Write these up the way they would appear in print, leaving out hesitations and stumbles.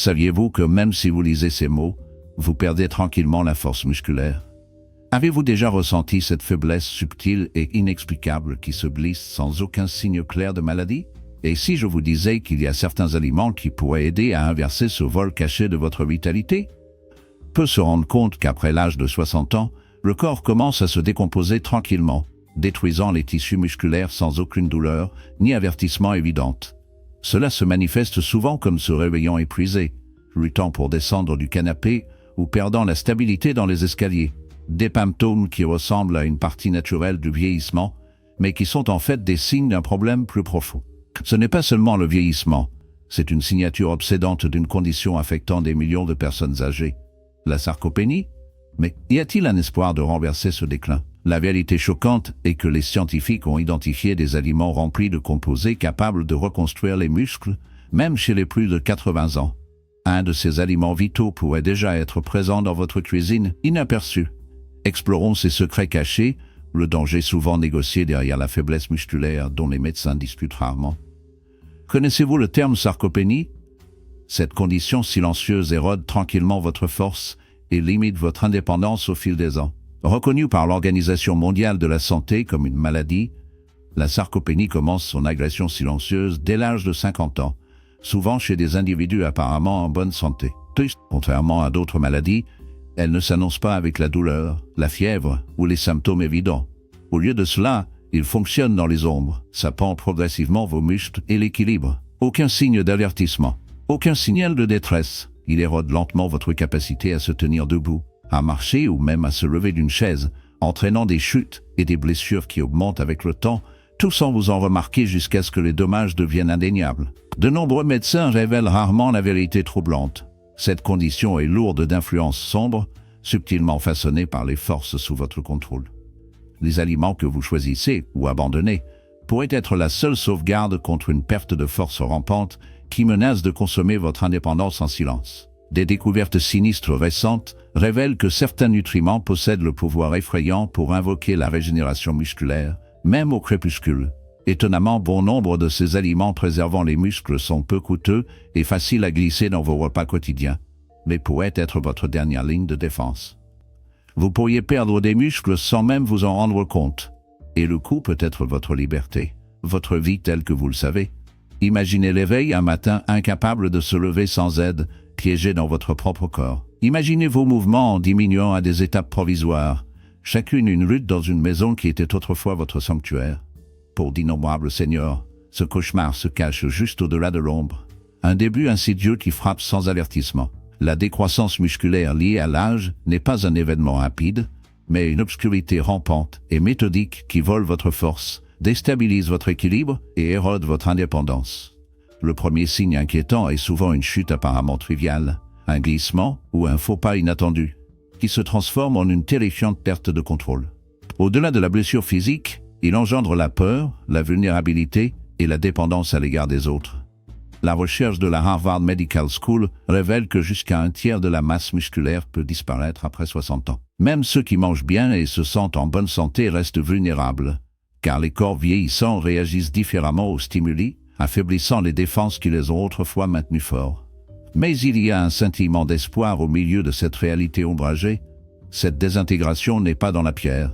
Saviez-vous que même si vous lisez ces mots, vous perdez tranquillement la force musculaire? Avez-vous déjà ressenti cette faiblesse subtile et inexplicable qui se glisse sans aucun signe clair de maladie? Et si je vous disais qu'il y a certains aliments qui pourraient aider à inverser ce vol caché de votre vitalité? Peu se rendre compte qu'après l'âge de 60 ans, le corps commence à se décomposer tranquillement, détruisant les tissus musculaires sans aucune douleur ni avertissement évidente. Cela se manifeste souvent comme se réveillant épuisé, luttant pour descendre du canapé ou perdant la stabilité dans les escaliers. Des symptômes qui ressemblent à une partie naturelle du vieillissement, mais qui sont en fait des signes d'un problème plus profond. Ce n'est pas seulement le vieillissement, c'est une signature obsédante d'une condition affectant des millions de personnes âgées. La sarcopénie? Mais y a-t-il un espoir de renverser ce déclin? La vérité choquante est que les scientifiques ont identifié des aliments remplis de composés capables de reconstruire les muscles, même chez les plus de 80 ans. Un de ces aliments vitaux pourrait déjà être présent dans votre cuisine, inaperçu. Explorons ces secrets cachés, le danger souvent négocié derrière la faiblesse musculaire dont les médecins discutent rarement. Connaissez-vous le terme sarcopénie? Cette condition silencieuse érode tranquillement votre force et limite votre indépendance au fil des ans. Reconnue par l'Organisation mondiale de la santé comme une maladie, la sarcopénie commence son agression silencieuse dès l'âge de 50 ans, souvent chez des individus apparemment en bonne santé. Contrairement à d'autres maladies, elle ne s'annonce pas avec la douleur, la fièvre ou les symptômes évidents. Au lieu de cela, il fonctionne dans les ombres, sapant progressivement vos muscles et l'équilibre. Aucun signe d'avertissement, aucun signal de détresse. Il érode lentement votre capacité à se tenir debout, à marcher ou même à se lever d'une chaise, entraînant des chutes et des blessures qui augmentent avec le temps, tout sans vous en remarquer jusqu'à ce que les dommages deviennent indéniables. De nombreux médecins révèlent rarement la vérité troublante. Cette condition est lourde d'influences sombres, subtilement façonnées par les forces sous votre contrôle. Les aliments que vous choisissez ou abandonnez pourraient être la seule sauvegarde contre une perte de force rampante qui menace de consommer votre indépendance en silence. Des découvertes sinistres récentes révèlent que certains nutriments possèdent le pouvoir effrayant pour invoquer la régénération musculaire, même au crépuscule. Étonnamment, bon nombre de ces aliments préservant les muscles sont peu coûteux et faciles à glisser dans vos repas quotidiens, mais pourraient être votre dernière ligne de défense. Vous pourriez perdre des muscles sans même vous en rendre compte, et le coût peut être votre liberté, votre vie telle que vous le savez. Imaginez l'éveil un matin incapable de se lever sans aide, piégé dans votre propre corps. Imaginez vos mouvements en diminuant à des étapes provisoires, chacune une lutte dans une maison qui était autrefois votre sanctuaire. Pour d'innombrables seniors, ce cauchemar se cache juste au-delà de l'ombre. Un début insidieux qui frappe sans avertissement. La décroissance musculaire liée à l'âge n'est pas un événement rapide, mais une obscurité rampante et méthodique qui vole votre force, déstabilise votre équilibre et érode votre indépendance. Le premier signe inquiétant est souvent une chute apparemment triviale, un glissement ou un faux pas inattendu, qui se transforme en une terrifiante perte de contrôle. Au-delà de la blessure physique, il engendre la peur, la vulnérabilité et la dépendance à l'égard des autres. La recherche de la Harvard Medical School révèle que jusqu'à un tiers de la masse musculaire peut disparaître après 60 ans. Même ceux qui mangent bien et se sentent en bonne santé restent vulnérables, car les corps vieillissants réagissent différemment aux stimuli, affaiblissant les défenses qui les ont autrefois maintenus forts. Mais il y a un scintillement d'espoir au milieu de cette réalité ombragée. Cette désintégration n'est pas dans la pierre.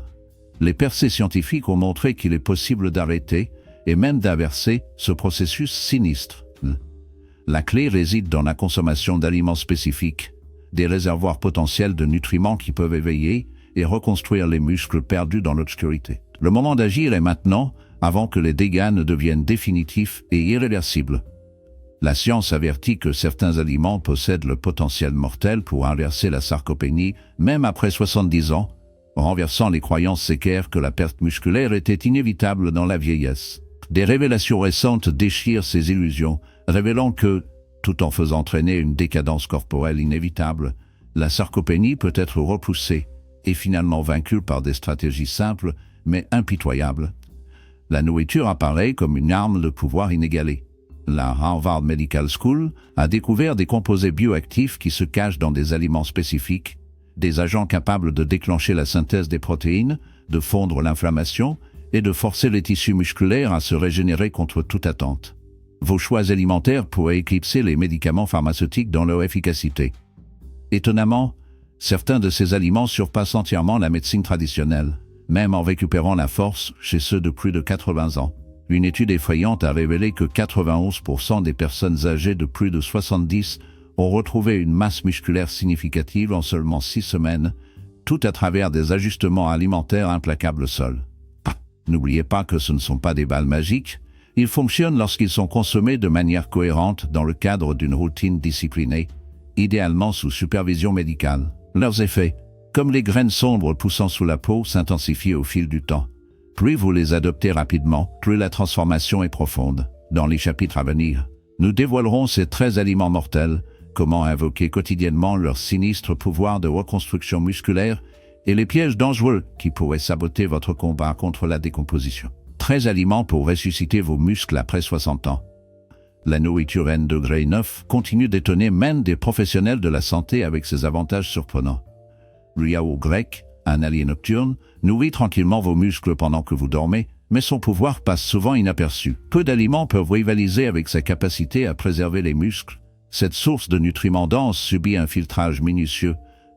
Les percées scientifiques ont montré qu'il est possible d'arrêter, et même d'inverser, ce processus sinistre. La clé réside dans la consommation d'aliments spécifiques, des réservoirs potentiels de nutriments qui peuvent éveiller et reconstruire les muscles perdus dans l'obscurité. Le moment d'agir est maintenant, avant que les dégâts ne deviennent définitifs et irréversibles. La science avertit que certains aliments possèdent le potentiel mortel pour inverser la sarcopénie, même après 70 ans, renversant les croyances sécaires que la perte musculaire était inévitable dans la vieillesse. Des révélations récentes déchirent ces illusions, révélant que, tout en faisant traîner une décadence corporelle inévitable, la sarcopénie peut être repoussée et finalement vaincue par des stratégies simples mais impitoyables. La nourriture apparaît comme une arme de pouvoir inégalée. La Harvard Medical School a découvert des composés bioactifs qui se cachent dans des aliments spécifiques, des agents capables de déclencher la synthèse des protéines, de fondre l'inflammation et de forcer les tissus musculaires à se régénérer contre toute attente. Vos choix alimentaires pourraient éclipser les médicaments pharmaceutiques dans leur efficacité. Étonnamment, certains de ces aliments surpassent entièrement la médecine traditionnelle, même en récupérant la force chez ceux de plus de 80 ans. Une étude effrayante a révélé que 91% des personnes âgées de plus de 70 ont retrouvé une masse musculaire significative en seulement 6 semaines, tout à travers des ajustements alimentaires implacables seuls. N'oubliez pas que ce ne sont pas des balles magiques, ils fonctionnent lorsqu'ils sont consommés de manière cohérente dans le cadre d'une routine disciplinée, idéalement sous supervision médicale. Leurs effets, comme les graines sombres poussant sous la peau, s'intensifient au fil du temps. Plus vous les adoptez rapidement, plus la transformation est profonde. Dans les chapitres à venir, nous dévoilerons ces 13 aliments mortels, comment invoquer quotidiennement leur sinistre pouvoir de reconstruction musculaire et les pièges dangereux qui pourraient saboter votre combat contre la décomposition. 13 aliments pour ressusciter vos muscles après 60 ans. La nourriture N degré 9 continue d'étonner même des professionnels de la santé avec ses avantages surprenants. Le yaourt grec, un allié nocturne, nourrit tranquillement vos muscles pendant que vous dormez, mais son pouvoir passe souvent inaperçu. Peu d'aliments peuvent rivaliser avec sa capacité à préserver les muscles. Cette source de nutriments denses subit un filtrage minutieux,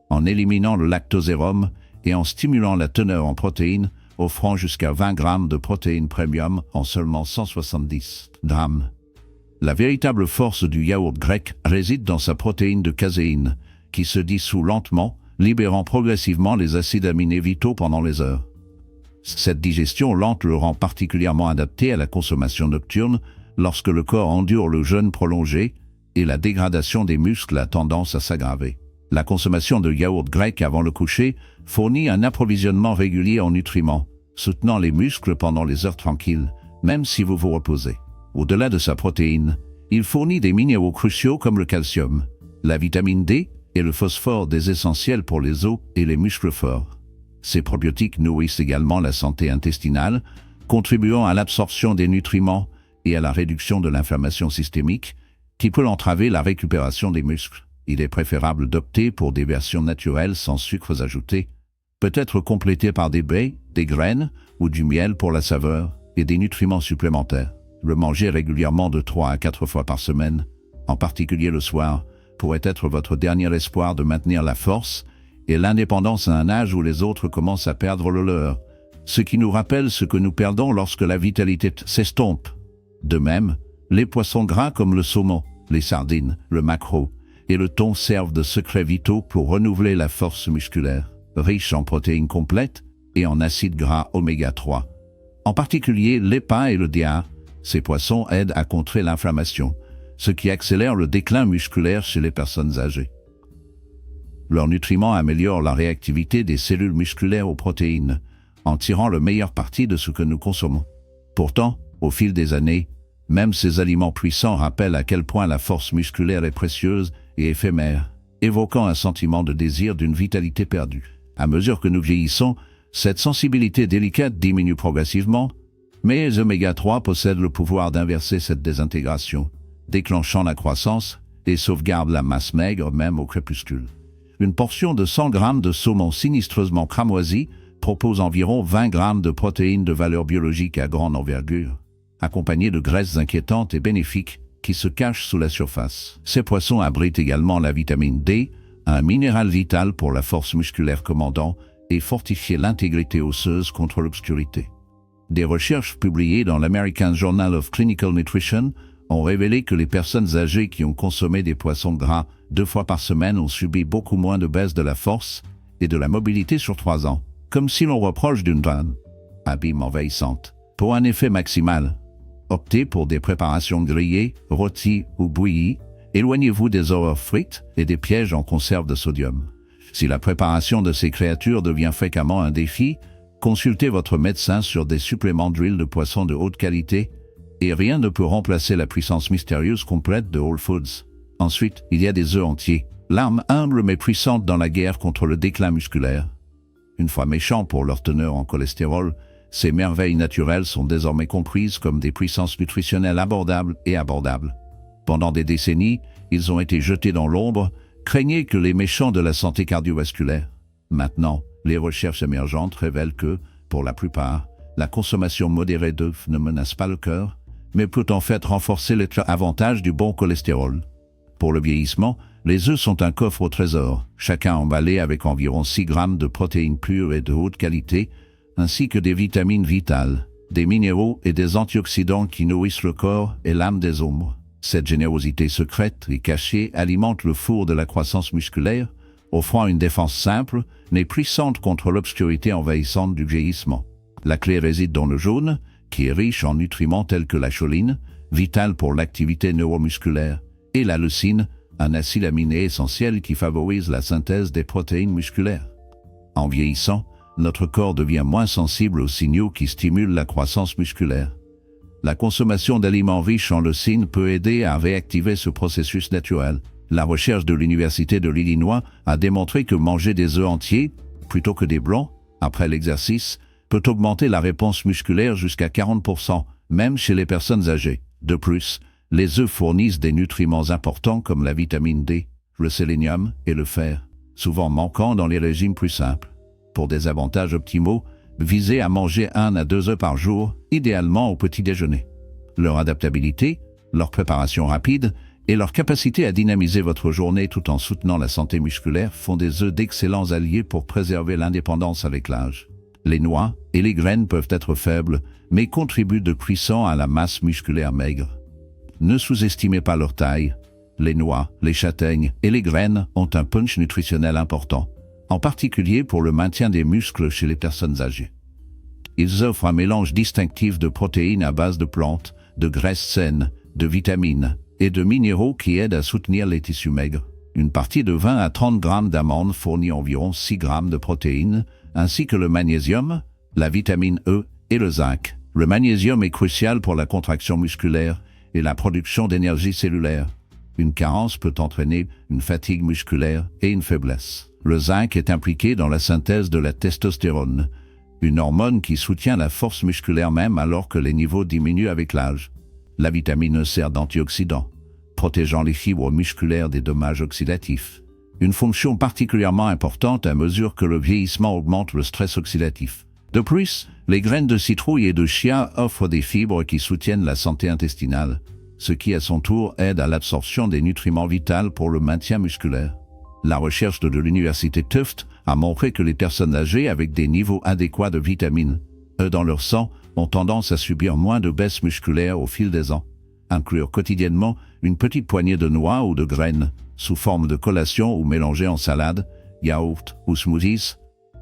en éliminant le lactosérum et en stimulant la teneur en protéines, offrant jusqu'à 20 grammes de protéines premium en seulement 170 grammes. La véritable force du yaourt grec réside dans sa protéine de caséine, qui se dissout lentement, libérant progressivement les acides aminés vitaux pendant les heures. Cette digestion lente le rend particulièrement adapté à la consommation nocturne lorsque le corps endure le jeûne prolongé et la dégradation des muscles a tendance à s'aggraver. La consommation de yaourt grec avant le coucher fournit un approvisionnement régulier en nutriments, soutenant les muscles pendant les heures tranquilles, même si vous vous reposez. Au-delà de sa protéine, il fournit des minéraux cruciaux comme le calcium, la vitamine D et le phosphore, des essentiels pour les os et les muscles forts. Ces probiotiques nourrissent également la santé intestinale, contribuant à l'absorption des nutriments et à la réduction de l'inflammation systémique, qui peut entraver la récupération des muscles. Il est préférable d'opter pour des versions naturelles sans sucres ajoutés, peut-être complétées par des baies, des graines ou du miel pour la saveur et des nutriments supplémentaires. Le manger régulièrement de 3 à 4 fois par semaine, en particulier le soir, pourrait être votre dernier espoir de maintenir la force et l'indépendance à un âge où les autres commencent à perdre le leur, ce qui nous rappelle ce que nous perdons lorsque la vitalité s'estompe. De même, les poissons gras comme le saumon, les sardines, le maquereau et le thon servent de secrets vitaux pour renouveler la force musculaire, riches en protéines complètes et en acides gras oméga 3. En particulier l'épa et le dia, ces poissons aident à contrer l'inflammation, ce qui accélère le déclin musculaire chez les personnes âgées. Leurs nutriments améliorent la réactivité des cellules musculaires aux protéines, en tirant le meilleur parti de ce que nous consommons. Pourtant, au fil des années, même ces aliments puissants rappellent à quel point la force musculaire est précieuse et éphémère, évoquant un sentiment de désir d'une vitalité perdue. À mesure que nous vieillissons, cette sensibilité délicate diminue progressivement, mais les oméga 3 possèdent le pouvoir d'inverser cette désintégration, déclenchant la croissance et sauvegardent la masse maigre même au crépuscule. Une portion de 100 grammes de saumon sinistreusement cramoisi propose environ 20 grammes de protéines de valeur biologique à grande envergure, accompagnées de graisses inquiétantes et bénéfiques qui se cachent sous la surface. Ces poissons abritent également la vitamine D, un minéral vital pour la force musculaire commandant et fortifier l'intégrité osseuse contre l'obscurité. Des recherches publiées dans l'American Journal of Clinical Nutrition ont révélé que les personnes âgées qui ont consommé des poissons gras 2 fois par semaine ont subi beaucoup moins de baisse de la force et de la mobilité sur 3 ans, comme si l'on reproche d'une abîme envahissante. Pour un effet maximal, optez pour des préparations grillées, rôties ou bouillies. Éloignez-vous des horreurs frites et des pièges en conserve de sodium. Si la préparation de ces créatures devient fréquemment un défi, consultez votre médecin sur des suppléments d'huile de poisson de haute qualité, et rien ne peut remplacer la puissance mystérieuse complète de Whole Foods. Ensuite, il y a des œufs entiers, l'arme humble mais puissante dans la guerre contre le déclin musculaire. Une fois méchants pour leur teneur en cholestérol, ces merveilles naturelles sont désormais comprises comme des puissances nutritionnelles abordables. Pendant des décennies, ils ont été jetés dans l'ombre, craignez que les méchants de la santé cardiovasculaire. Maintenant, les recherches émergentes révèlent que, pour la plupart, la consommation modérée d'œufs ne menace pas le cœur, mais peut en fait renforcer les avantages du bon cholestérol. Pour le vieillissement, les œufs sont un coffre au trésor, chacun emballé avec environ 6 grammes de protéines pures et de haute qualité, ainsi que des vitamines vitales, des minéraux et des antioxydants qui nourrissent le corps et l'âme des ombres. Cette générosité secrète et cachée alimente le four de la croissance musculaire, offrant une défense simple, mais puissante contre l'obscurité envahissante du vieillissement. La clé réside dans le jaune, qui est riche en nutriments tels que la choline, vitale pour l'activité neuromusculaire, et la leucine, un acide aminé essentiel qui favorise la synthèse des protéines musculaires. En vieillissant, notre corps devient moins sensible aux signaux qui stimulent la croissance musculaire. La consommation d'aliments riches en leucine peut aider à réactiver ce processus naturel. La recherche de l'Université de l'Illinois a démontré que manger des œufs entiers, plutôt que des blancs, après l'exercice, peut augmenter la réponse musculaire jusqu'à 40%, même chez les personnes âgées. De plus, les œufs fournissent des nutriments importants comme la vitamine D, le sélénium et le fer, souvent manquants dans les régimes plus simples. Pour des avantages optimaux, visez à manger 1 à 2 œufs par jour, idéalement au petit déjeuner. Leur adaptabilité, leur préparation rapide et leur capacité à dynamiser votre journée tout en soutenant la santé musculaire font des œufs d'excellents alliés pour préserver l'indépendance avec l'âge. Les noix et les graines peuvent être faibles, mais contribuent de puissant à la masse musculaire maigre. Ne sous-estimez pas leur taille. Les noix, les châtaignes et les graines ont un punch nutritionnel important, en particulier pour le maintien des muscles chez les personnes âgées. Ils offrent un mélange distinctif de protéines à base de plantes, de graisses saines, de vitamines et de minéraux qui aident à soutenir les tissus maigres. Une partie de 20 à 30 grammes d'amandes fournit environ 6 grammes de protéines, ainsi que le magnésium, la vitamine E et le zinc. Le magnésium est crucial pour la contraction musculaire et la production d'énergie cellulaire. Une carence peut entraîner une fatigue musculaire et une faiblesse. Le zinc est impliqué dans la synthèse de la testostérone, une hormone qui soutient la force musculaire même alors que les niveaux diminuent avec l'âge. La vitamine E sert d'antioxydant, protégeant les fibres musculaires des dommages oxydatifs. Une fonction particulièrement importante à mesure que le vieillissement augmente le stress oxydatif. De plus, les graines de citrouille et de chia offrent des fibres qui soutiennent la santé intestinale, ce qui à son tour aide à l'absorption des nutriments vitaux pour le maintien musculaire. La recherche de l'Université Tufts a montré que les personnes âgées avec des niveaux adéquats de vitamine E dans leur sang ont tendance à subir moins de baisse musculaire au fil des ans. Inclure quotidiennement une petite poignée de noix ou de graines, sous forme de collation ou mélangée en salade, yaourt ou smoothies,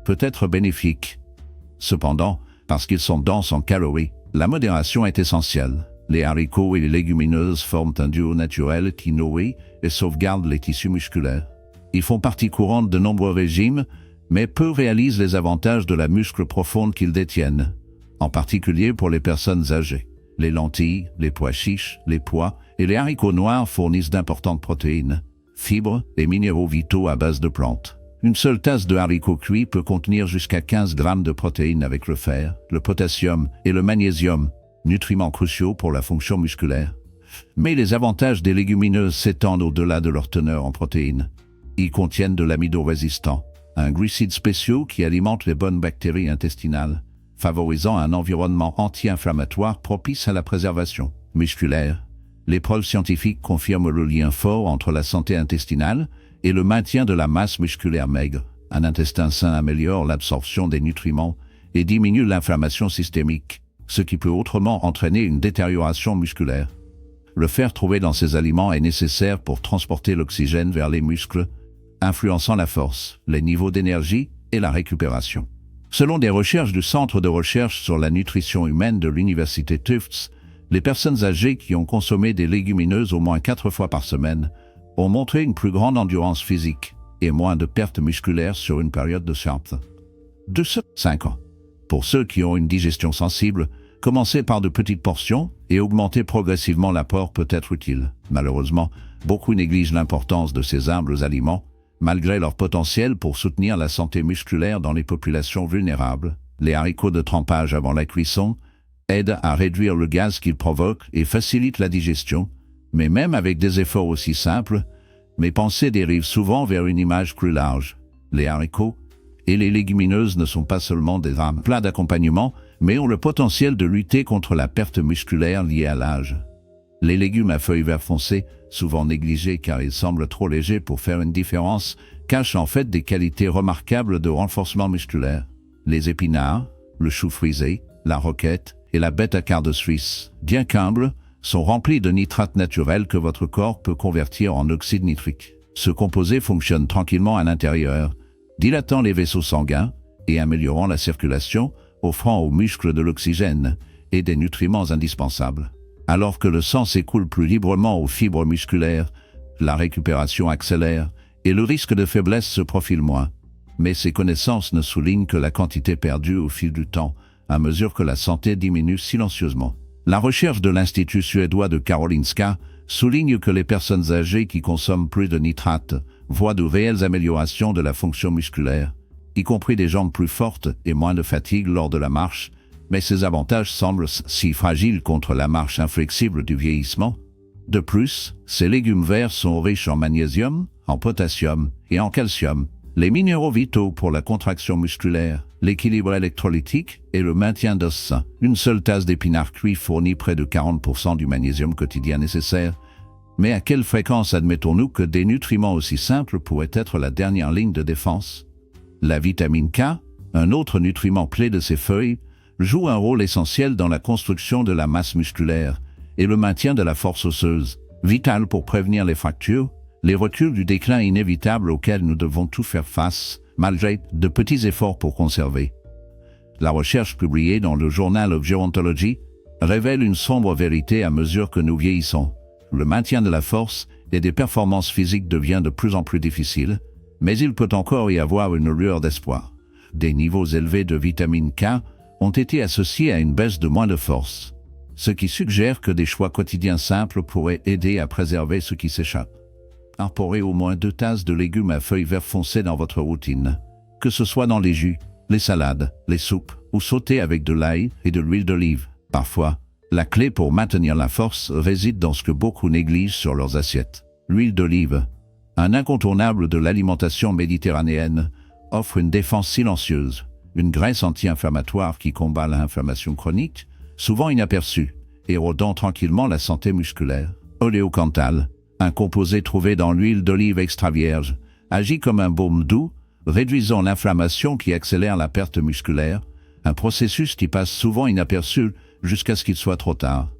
peut être bénéfique. Cependant, parce qu'ils sont denses en calories, la modération est essentielle. Les haricots et les légumineuses forment un duo naturel qui nourrit et sauvegarde les tissus musculaires. Ils font partie courante de nombreux régimes, mais peu réalisent les avantages de la muscle profonde qu'ils détiennent, en particulier pour les personnes âgées. Les lentilles, les pois chiches, les pois et les haricots noirs fournissent d'importantes protéines, fibres et minéraux vitaux à base de plantes. Une seule tasse de haricots cuits peut contenir jusqu'à 15 grammes de protéines avec le fer, le potassium et le magnésium, nutriments cruciaux pour la fonction musculaire. Mais les avantages des légumineuses s'étendent au-delà de leur teneur en protéines. Ils contiennent de l'amido résistant, un glucide spécial qui alimente les bonnes bactéries intestinales, favorisant un environnement anti-inflammatoire propice à la préservation musculaire. Les preuves scientifiques confirment le lien fort entre la santé intestinale et le maintien de la masse musculaire maigre. Un intestin sain améliore l'absorption des nutriments et diminue l'inflammation systémique, ce qui peut autrement entraîner une détérioration musculaire. Le fer trouvé dans ces aliments est nécessaire pour transporter l'oxygène vers les muscles, influençant la force, les niveaux d'énergie et la récupération. Selon des recherches du Centre de recherche sur la nutrition humaine de l'Université Tufts, les personnes âgées qui ont consommé des légumineuses au moins 4 fois par semaine ont montré une plus grande endurance physique et moins de pertes musculaires sur une période de 5 ans. Pour ceux qui ont une digestion sensible, commencer par de petites portions et augmenter progressivement l'apport peut être utile. Malheureusement, beaucoup négligent l'importance de ces humbles aliments, malgré leur potentiel pour soutenir la santé musculaire dans les populations vulnérables. Les haricots de trempage avant la cuisson aident à réduire le gaz qu'ils provoquent et facilitent la digestion, mais même avec des efforts aussi simples, mes pensées dérivent souvent vers une image plus large. Les haricots et les légumineuses ne sont pas seulement des plats d'accompagnement, mais ont le potentiel de lutter contre la perte musculaire liée à l'âge. Les légumes à feuilles vert foncé, souvent négligés car ils semblent trop légers pour faire une différence, cachent en fait des qualités remarquables de renforcement musculaire. Les épinards, le chou frisé, la roquette et la bêta-carde suisse, bien qu'humbles, sont remplis de nitrates naturels que votre corps peut convertir en oxyde nitrique. Ce composé fonctionne tranquillement à l'intérieur, dilatant les vaisseaux sanguins et améliorant la circulation, offrant aux muscles de l'oxygène et des nutriments indispensables. Alors que le sang s'écoule plus librement aux fibres musculaires, la récupération accélère et le risque de faiblesse se profile moins. Mais ces connaissances ne soulignent que la quantité perdue au fil du temps, à mesure que la santé diminue silencieusement. La recherche de l'Institut suédois de Karolinska souligne que les personnes âgées qui consomment plus de nitrates voient de réelles améliorations de la fonction musculaire, y compris des jambes plus fortes et moins de fatigue lors de la marche, mais ces avantages semblent si fragiles contre la marche inflexible du vieillissement. De plus, ces légumes verts sont riches en magnésium, en potassium et en calcium, les minéraux vitaux pour la contraction musculaire, l'équilibre électrolytique et le maintien d'os sains. Une seule tasse d'épinards cuits fournit près de 40% du magnésium quotidien nécessaire. Mais à quelle fréquence admettons-nous que des nutriments aussi simples pourraient être la dernière ligne de défense? La vitamine K, un autre nutriment clé de ces feuilles, joue un rôle essentiel dans la construction de la masse musculaire et le maintien de la force osseuse, vital pour prévenir les fractures, les reculs du déclin inévitable auquel nous devons tout faire face, malgré de petits efforts pour conserver. La recherche publiée dans le Journal of Gerontology révèle une sombre vérité à mesure que nous vieillissons. Le maintien de la force et des performances physiques devient de plus en plus difficile, mais il peut encore y avoir une lueur d'espoir. Des niveaux élevés de vitamine K ont été associés à une baisse de moins de force, ce qui suggère que des choix quotidiens simples pourraient aider à préserver ce qui s'échappe. Incorporez au moins 2 tasses de légumes à feuilles vert foncé dans votre routine, que ce soit dans les jus, les salades, les soupes, ou sauter avec de l'ail et de l'huile d'olive. Parfois, la clé pour maintenir la force réside dans ce que beaucoup négligent sur leurs assiettes. L'huile d'olive, un incontournable de l'alimentation méditerranéenne, offre une défense silencieuse, une graisse anti-inflammatoire qui combat l'inflammation chronique, souvent inaperçue, érodant tranquillement la santé musculaire. Oléocanthal, un composé trouvé dans l'huile d'olive extra vierge, agit comme un baume doux, réduisant l'inflammation qui accélère la perte musculaire, un processus qui passe souvent inaperçu jusqu'à ce qu'il soit trop tard.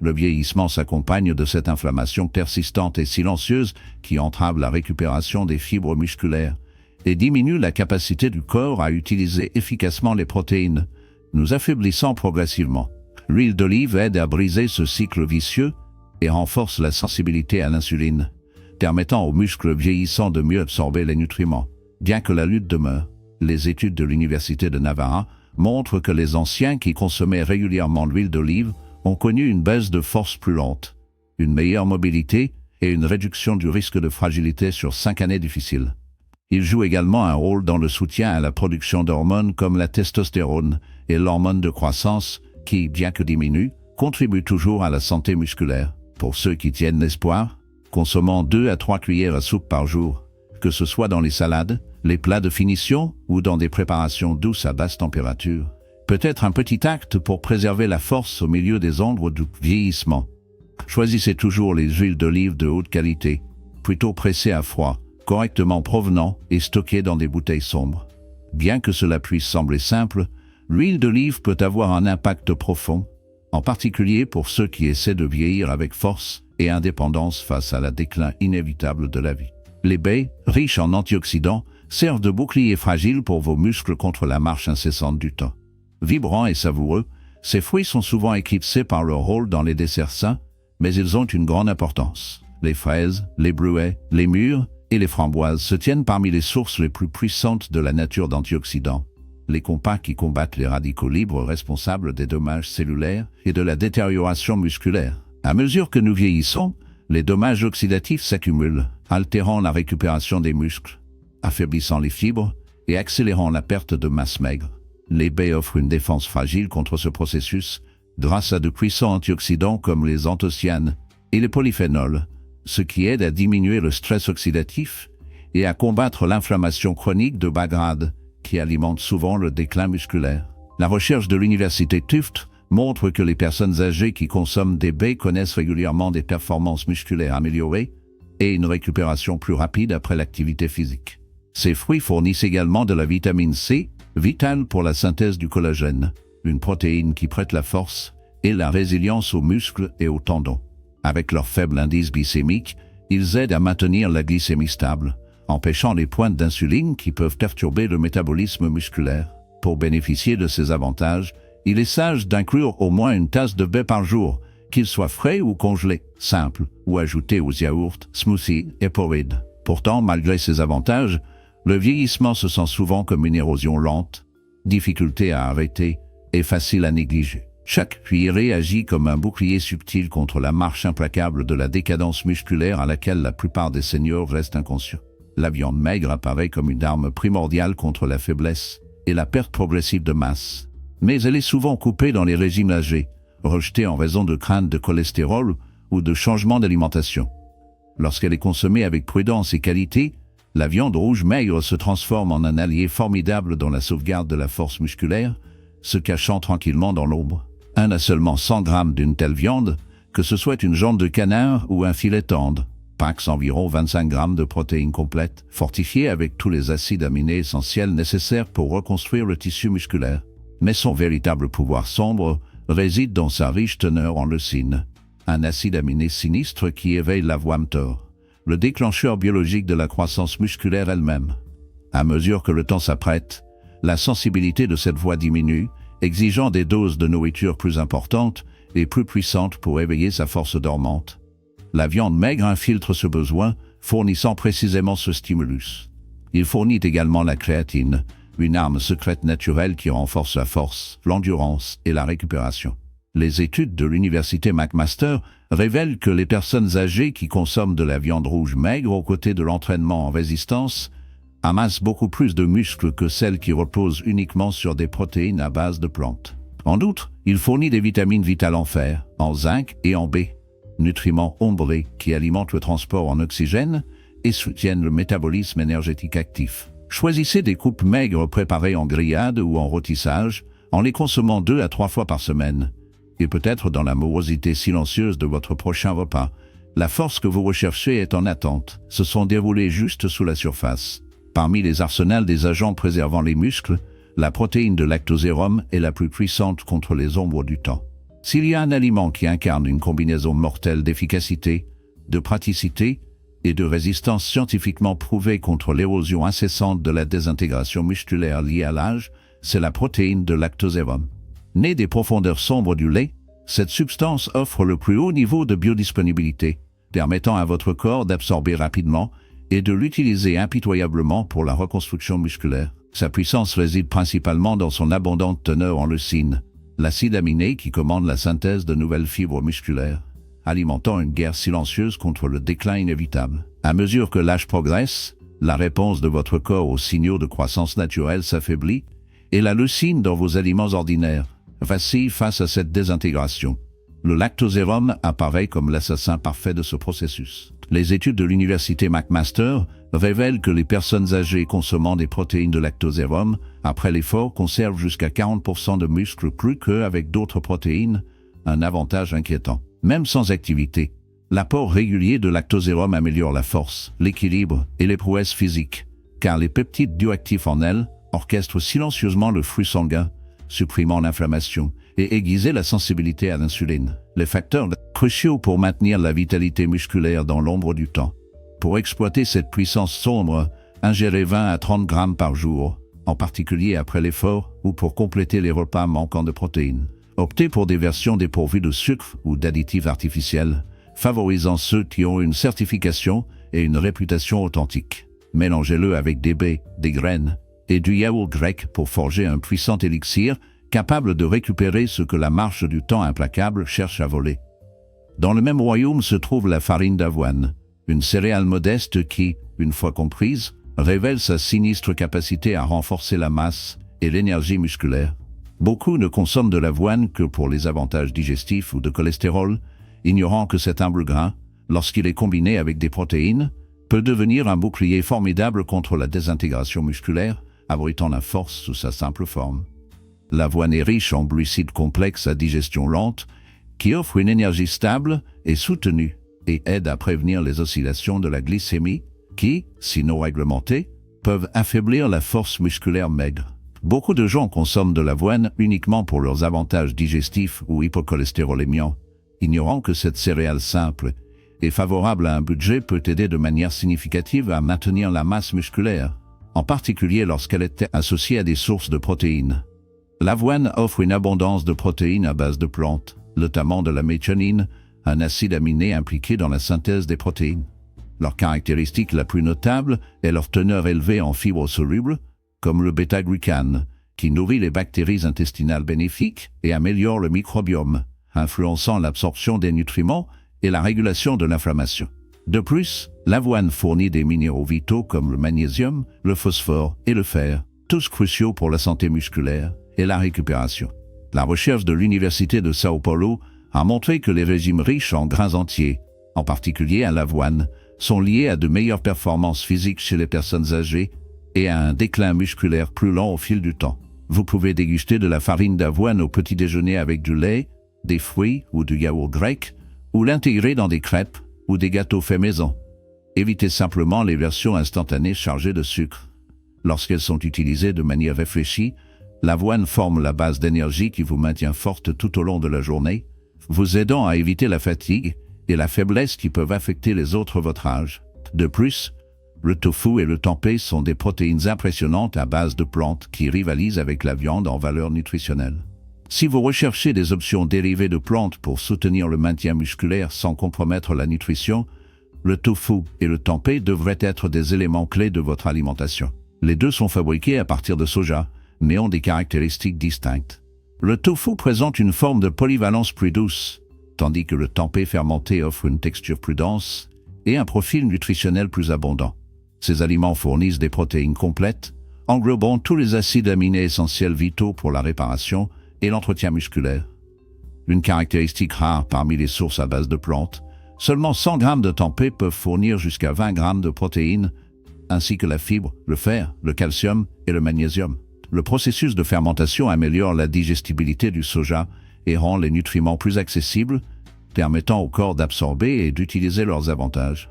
Le vieillissement s'accompagne de cette inflammation persistante et silencieuse qui entrave la récupération des fibres musculaires et diminue la capacité du corps à utiliser efficacement les protéines, nous affaiblissant progressivement. L'huile d'olive aide à briser ce cycle vicieux et renforce la sensibilité à l'insuline, permettant aux muscles vieillissants de mieux absorber les nutriments. Bien que la lutte demeure, les études de l'Université de Navarra montrent que les anciens qui consommaient régulièrement l'huile d'olive ont connu une baisse de force plus lente, une meilleure mobilité et une réduction du risque de fragilité sur 5 années difficiles. Il joue également un rôle dans le soutien à la production d'hormones comme la testostérone et l'hormone de croissance qui, bien que diminue, contribuent toujours à la santé musculaire. Pour ceux qui tiennent l'espoir, consommant 2 à 3 cuillères à soupe par jour, que ce soit dans les salades, les plats de finition ou dans des préparations douces à basse température, peut être un petit acte pour préserver la force au milieu des ombres du vieillissement. Choisissez toujours les huiles d'olive de haute qualité, plutôt pressées à froid, correctement provenant et stockées dans des bouteilles sombres. Bien que cela puisse sembler simple, l'huile d'olive peut avoir un impact profond, en particulier pour ceux qui essaient de vieillir avec force et indépendance face à la déclin inévitable de la vie. Les baies, riches en antioxydants, servent de bouclier fragile pour vos muscles contre la marche incessante du temps. Vibrants et savoureux, ces fruits sont souvent éclipsés par leur rôle dans les desserts sains, mais ils ont une grande importance. Les fraises, les bleuets, les mûres et les framboises se tiennent parmi les sources les plus puissantes de la nature d'antioxydants. Les compas qui combattent les radicaux libres responsables des dommages cellulaires et de la détérioration musculaire. À mesure que nous vieillissons, les dommages oxydatifs s'accumulent, altérant la récupération des muscles, affaiblissant les fibres et accélérant la perte de masse maigre. Les baies offrent une défense fragile contre ce processus grâce à de puissants antioxydants comme les anthocyanes et les polyphénols, ce qui aide à diminuer le stress oxydatif et à combattre l'inflammation chronique de bas grade qui alimente souvent le déclin musculaire. La recherche de l'université Tufts montre que les personnes âgées qui consomment des baies connaissent régulièrement des performances musculaires améliorées et une récupération plus rapide après l'activité physique. Ces fruits fournissent également de la vitamine C, vitale pour la synthèse du collagène, une protéine qui prête la force et la résilience aux muscles et aux tendons. Avec leur faible indice glycémique, ils aident à maintenir la glycémie stable, empêchant les pointes d'insuline qui peuvent perturber le métabolisme musculaire. Pour bénéficier de ces avantages, il est sage d'inclure au moins une tasse de baie par jour, qu'il soit frais ou congelé, simple, ou ajouté aux yaourts, smoothies et porrides. Pourtant, malgré ces avantages, le vieillissement se sent souvent comme une érosion lente, difficulté à arrêter et facile à négliger. Chaque cuillerée agit comme un bouclier subtil contre la marche implacable de la décadence musculaire à laquelle la plupart des seniors restent inconscients. La viande maigre apparaît comme une arme primordiale contre la faiblesse et la perte progressive de masse. Mais elle est souvent coupée dans les régimes âgés, rejetée en raison de craintes de cholestérol ou de changements d'alimentation. Lorsqu'elle est consommée avec prudence et qualité, la viande rouge maigre se transforme en un allié formidable dans la sauvegarde de la force musculaire, se cachant tranquillement dans l'ombre. Un à seulement 100 grammes d'une telle viande, que ce soit une jambe de canard ou un filet tendre, packs environ 25 grammes de protéines complètes, fortifiées avec tous les acides aminés essentiels nécessaires pour reconstruire le tissu musculaire. Mais son véritable pouvoir sombre réside dans sa riche teneur en leucine, un acide aminé sinistre qui éveille la voie mTOR, le déclencheur biologique de la croissance musculaire elle-même. À mesure que le temps s'apprête, la sensibilité de cette voie diminue, exigeant des doses de nourriture plus importantes et plus puissantes pour éveiller sa force dormante. La viande maigre infiltre ce besoin, fournissant précisément ce stimulus. Il fournit également la créatine, une arme secrète naturelle qui renforce la force, l'endurance et la récupération. Les études de l'université McMaster révèlent que les personnes âgées qui consomment de la viande rouge maigre aux côtés de l'entraînement en résistance amassent beaucoup plus de muscles que celles qui reposent uniquement sur des protéines à base de plantes. En outre, il fournit des vitamines vitales en fer, en zinc et en B, nutriments ombrés qui alimentent le transport en oxygène et soutiennent le métabolisme énergétique actif. Choisissez des coupes maigres préparées en grillade ou en rôtissage, en les consommant 2 à 3 fois par semaine. Et peut-être dans la morosité silencieuse de votre prochain repas, la force que vous recherchez est en attente, se sont déroulées juste sous la surface. Parmi les arsenals des agents préservant les muscles, la protéine de lactosérum est la plus puissante contre les ombres du temps. S'il y a un aliment qui incarne une combinaison mortelle d'efficacité, de praticité et de résistance scientifiquement prouvée contre l'érosion incessante de la désintégration musculaire liée à l'âge, c'est la protéine de lactosérum. Née des profondeurs sombres du lait, cette substance offre le plus haut niveau de biodisponibilité, permettant à votre corps d'absorber rapidement et de l'utiliser impitoyablement pour la reconstruction musculaire. Sa puissance réside principalement dans son abondante teneur en leucine, l'acide aminé qui commande la synthèse de nouvelles fibres musculaires, alimentant une guerre silencieuse contre le déclin inévitable. À mesure que l'âge progresse, la réponse de votre corps aux signaux de croissance naturelle s'affaiblit et la leucine dans vos aliments ordinaires vacille face à cette désintégration. Le lactosérum apparaît comme l'assassin parfait de ce processus. Les études de l'université McMaster révèlent que les personnes âgées consommant des protéines de lactosérum après l'effort conservent jusqu'à 40% de muscles plus qu'avec d'autres protéines, un avantage inquiétant. Même sans activité, l'apport régulier de lactosérum améliore la force, l'équilibre et les prouesses physiques, car les peptides bioactifs en elles orchestrent silencieusement le flux sanguin, supprimant l'inflammation et aiguiser la sensibilité à l'insuline, les facteurs cruciaux pour maintenir la vitalité musculaire dans l'ombre du temps. Pour exploiter cette puissance sombre, ingérez 20 à 30 grammes par jour, en particulier après l'effort ou pour compléter les repas manquant de protéines. Optez pour des versions dépourvues de sucre ou d'additifs artificiels, favorisant ceux qui ont une certification et une réputation authentique. Mélangez-le avec des baies, des graines et du yaourt grec pour forger un puissant élixir capable de récupérer ce que la marche du temps implacable cherche à voler. Dans le même royaume se trouve la farine d'avoine, une céréale modeste qui, une fois comprise, révèle sa sinistre capacité à renforcer la masse et l'énergie musculaire. Beaucoup ne consomment de l'avoine que pour les avantages digestifs ou de cholestérol, ignorant que cet humble grain, lorsqu'il est combiné avec des protéines, peut devenir un bouclier formidable contre la désintégration musculaire, abritant la force sous sa simple forme. L'avoine est riche en glucides complexes à digestion lente, qui offrent une énergie stable et soutenue, et aide à prévenir les oscillations de la glycémie, qui, sinon réglementées, peuvent affaiblir la force musculaire maigre. Beaucoup de gens consomment de l'avoine uniquement pour leurs avantages digestifs ou hypocholestérolémiants, ignorant que cette céréale simple et favorable à un budget peut aider de manière significative à maintenir la masse musculaire, en particulier lorsqu'elle est associée à des sources de protéines. L'avoine offre une abondance de protéines à base de plantes, notamment de la méthionine, un acide aminé impliqué dans la synthèse des protéines. Leur caractéristique la plus notable est leur teneur élevée en fibres solubles, comme le bêta-glucane, qui nourrit les bactéries intestinales bénéfiques et améliore le microbiome, influençant l'absorption des nutriments et la régulation de l'inflammation. De plus, l'avoine fournit des minéraux vitaux comme le magnésium, le phosphore et le fer, tous cruciaux pour la santé musculaire et la récupération. La recherche de l'Université de São Paulo a montré que les régimes riches en grains entiers, en particulier à l'avoine, sont liés à de meilleures performances physiques chez les personnes âgées et à un déclin musculaire plus lent au fil du temps. Vous pouvez déguster de la farine d'avoine au petit déjeuner avec du lait, des fruits ou du yaourt grec, ou l'intégrer dans des crêpes ou des gâteaux faits maison. Évitez simplement les versions instantanées chargées de sucre. Lorsqu'elles sont utilisées de manière réfléchie, l'avoine forme la base d'énergie qui vous maintient forte tout au long de la journée, vous aidant à éviter la fatigue et la faiblesse qui peuvent affecter les autres de votre âge. De plus, le tofu et le tempeh sont des protéines impressionnantes à base de plantes qui rivalisent avec la viande en valeur nutritionnelle. Si vous recherchez des options dérivées de plantes pour soutenir le maintien musculaire sans compromettre la nutrition, le tofu et le tempeh devraient être des éléments clés de votre alimentation. Les deux sont fabriqués à partir de soja, mais ont des caractéristiques distinctes. Le tofu présente une forme de polyvalence plus douce, tandis que le tempeh fermenté offre une texture plus dense et un profil nutritionnel plus abondant. Ces aliments fournissent des protéines complètes, englobant tous les acides aminés essentiels vitaux pour la réparation et l'entretien musculaire. Une caractéristique rare parmi les sources à base de plantes, seulement 100 g de tempeh peuvent fournir jusqu'à 20 g de protéines, ainsi que la fibre, le fer, le calcium et le magnésium. Le processus de fermentation améliore la digestibilité du soja et rend les nutriments plus accessibles, permettant au corps d'absorber et d'utiliser leurs avantages.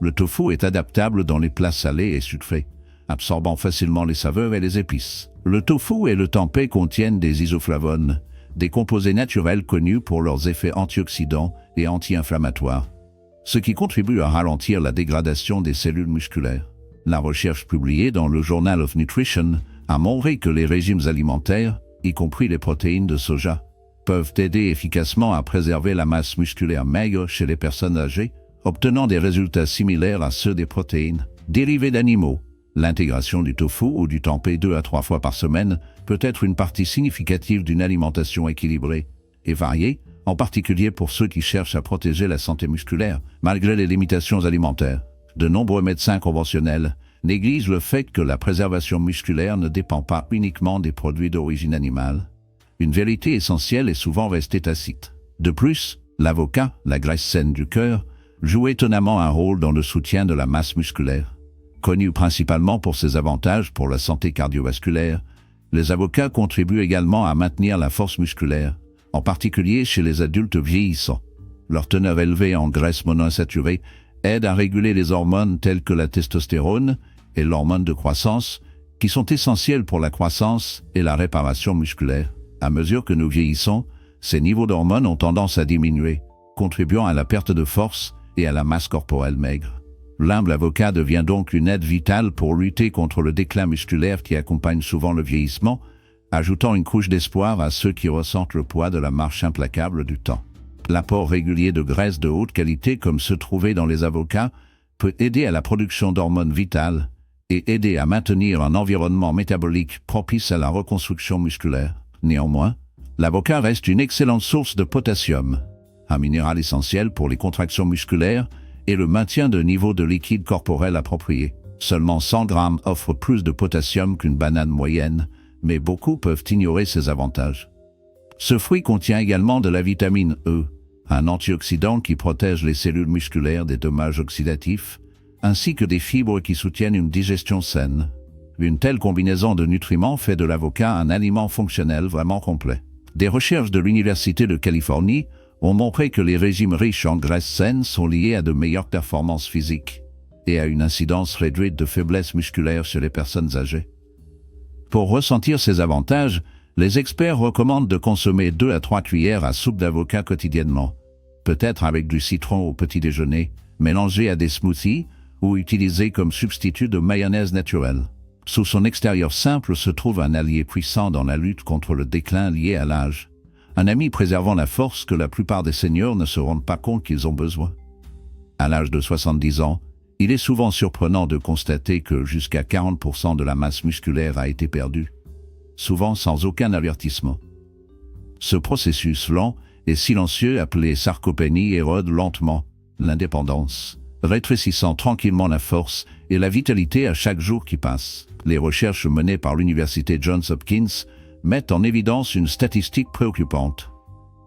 Le tofu est adaptable dans les plats salés et sucrés, absorbant facilement les saveurs et les épices. Le tofu et le tempeh contiennent des isoflavones, des composés naturels connus pour leurs effets antioxydants et anti-inflammatoires, ce qui contribue à ralentir la dégradation des cellules musculaires. La recherche publiée dans le Journal of Nutrition a montré que les régimes alimentaires, y compris les protéines de soja, peuvent aider efficacement à préserver la masse musculaire maigre chez les personnes âgées, obtenant des résultats similaires à ceux des protéines dérivées d'animaux. L'intégration du tofu ou du tempeh 2 à 3 fois par semaine peut être une partie significative d'une alimentation équilibrée et variée, en particulier pour ceux qui cherchent à protéger la santé musculaire, malgré les limitations alimentaires. De nombreux médecins conventionnels négligent le fait que la préservation musculaire ne dépend pas uniquement des produits d'origine animale. Une vérité essentielle est souvent restée tacite. De plus, l'avocat, la graisse saine du cœur, joue étonnamment un rôle dans le soutien de la masse musculaire. Connu principalement pour ses avantages pour la santé cardiovasculaire, les avocats contribuent également à maintenir la force musculaire, en particulier chez les adultes vieillissants. Leur teneur élevée en graisse monoinsaturée aide à réguler les hormones telles que la testostérone et l'hormone de croissance, qui sont essentielles pour la croissance et la réparation musculaire. À mesure que nous vieillissons, ces niveaux d'hormones ont tendance à diminuer, contribuant à la perte de force et à la masse corporelle maigre. L'humble avocat devient donc une aide vitale pour lutter contre le déclin musculaire qui accompagne souvent le vieillissement, ajoutant une couche d'espoir à ceux qui ressentent le poids de la marche implacable du temps. L'apport régulier de graisses de haute qualité comme ceux trouvés dans les avocats peut aider à la production d'hormones vitales et aider à maintenir un environnement métabolique propice à la reconstruction musculaire. Néanmoins, l'avocat reste une excellente source de potassium, un minéral essentiel pour les contractions musculaires et le maintien de niveaux de liquide corporel appropriés. Seulement 100 g offrent plus de potassium qu'une banane moyenne, mais beaucoup peuvent ignorer ces avantages. Ce fruit contient également de la vitamine E, un antioxydant qui protège les cellules musculaires des dommages oxydatifs, ainsi que des fibres qui soutiennent une digestion saine. Une telle combinaison de nutriments fait de l'avocat un aliment fonctionnel vraiment complet. Des recherches de l'Université de Californie ont montré que les régimes riches en graisses saines sont liés à de meilleures performances physiques et à une incidence réduite de faiblesse musculaire chez les personnes âgées. Pour ressentir ces avantages, les experts recommandent de consommer 2 à 3 cuillères à soupe d'avocat quotidiennement, peut-être avec du citron au petit déjeuner, mélangé à des smoothies ou utilisé comme substitut de mayonnaise naturelle. Sous son extérieur simple se trouve un allié puissant dans la lutte contre le déclin lié à l'âge. Un ami préservant la force que la plupart des seniors ne se rendent pas compte qu'ils ont besoin. À l'âge de 70 ans, il est souvent surprenant de constater que jusqu'à 40% de la masse musculaire a été perdue, souvent sans aucun avertissement. Ce processus lent et silencieux appelé sarcopénie érode lentement l'indépendance, rétrécissant tranquillement la force et la vitalité à chaque jour qui passe. Les recherches menées par l'Université Johns Hopkins mettent en évidence une statistique préoccupante.